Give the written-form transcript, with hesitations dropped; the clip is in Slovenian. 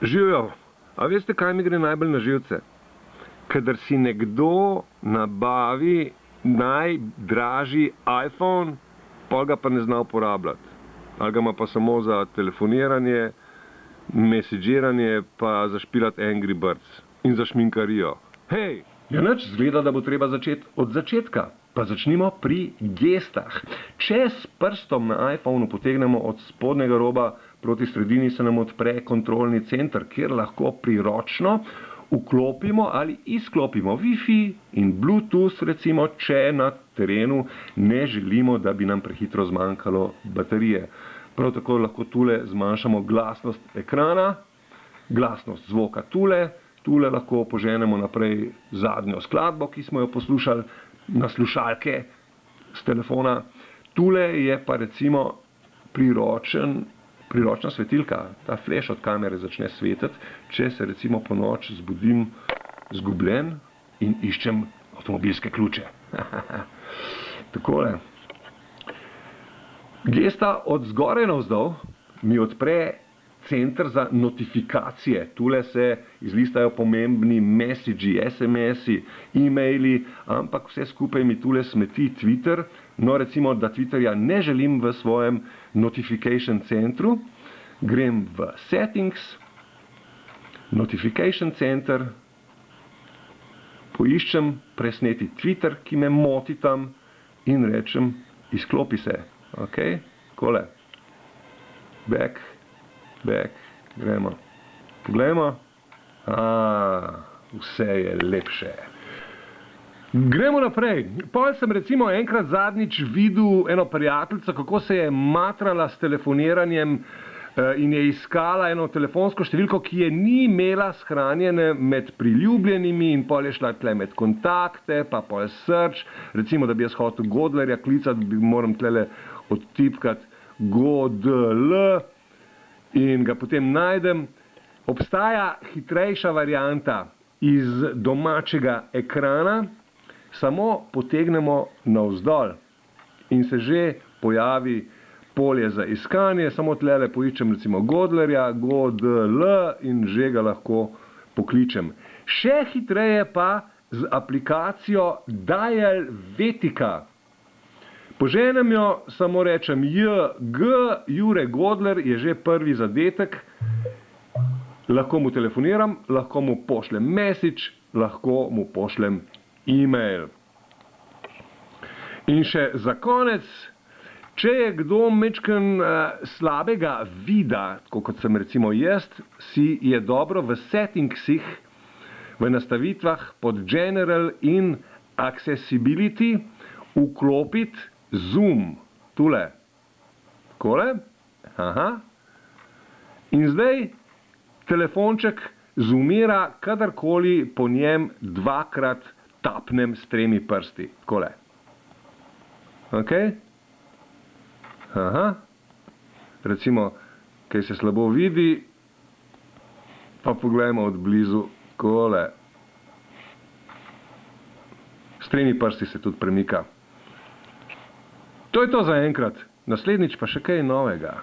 Živijo, a veste, kaj mi gre najbolj na živce? Kadar si nekdo nabavi najdražji iPhone, pa ga pa ne zna uporabljati. Ali ga ima pa samo za telefoniranje, messagiranje, pa za špilati Angry Birds in za šminkarijo. Hej! Ja nič, zgleda, da bo treba začeti od začetka. Pa začnimo pri gestah. Če s prstom na iPhonu potegnemo od spodnjega roba proti sredini, se nam odpre kontrolni center, kjer lahko priročno vklopimo ali izklopimo Wi-Fi in Bluetooth, recimo, če na terenu ne želimo, da bi nam prehitro zmanjkalo baterije. Prav tako lahko tule zmanjšamo glasnost ekrana, glasnost zvoka tule lahko poženemo naprej zadnjo skladbo, ki smo jo poslušali na slušalke z telefona. Tule je pa recimo priročna svetilka. Ta flash od kamere začne svetiti, če se recimo po noč zbudim zgubljen in iščem avtomobilske ključe. Takole. Gesta od zgoraj navzdol mi odpre center za notifikacije. Tule se izlistajo pomembni messagi, SMS-i, e-maili, ampak vse skupaj mi tule smeti Twitter. No, recimo, da Twitterja ne želim v svojem notification centru, grem v settings, notification center, poiščem presneti Twitter, ki me moti tam in rečem, izklopi se. Ok, kole. Back, gremo. Poglejmo. Vse je lepše. Gremo naprej. Potem sem recimo enkrat zadnjič videl eno prijateljico, kako se je matrala s telefoniranjem in je iskala eno telefonsko številko, ki je ni imela shranjene med priljubljenimi in pol je šla tle med kontakte, pa pol search. Recimo, da bi jaz hotel Godlerja klicati, moram tle odtipkati Godl in ga potem najdem. Obstaja hitrejša varianta iz domačega ekrana, samo potegnemo navzdol in se že pojavi polje za iskanje, samo tle poiščem recimo Godlerja, Godl in že ga lahko pokličem. Še hitreje pa z aplikacijo Dialvetica. Poženem jo, samo rečem Jure Godler je že prvi zadetek. Lahko mu telefoniram, lahko mu pošljem message, lahko mu pošljem e-mail. In še za konec, če je kdo majčken slabega vida, tako kot sem recimo jaz, si je dobro v settingsih, v nastavitvah pod General in Accessibility vklopiti Zoom. Tule. Takole. In zdaj telefonček zoomira, kadarkoli po njem dvakrat tapnem s 3 prsti. Takole. Ok? Recimo, kaj se slabo vidi, pa poglejmo od blizu. Takole. S 3 prsti se tudi premika. To je to za enkrat. Naslednjič pa še kaj novega.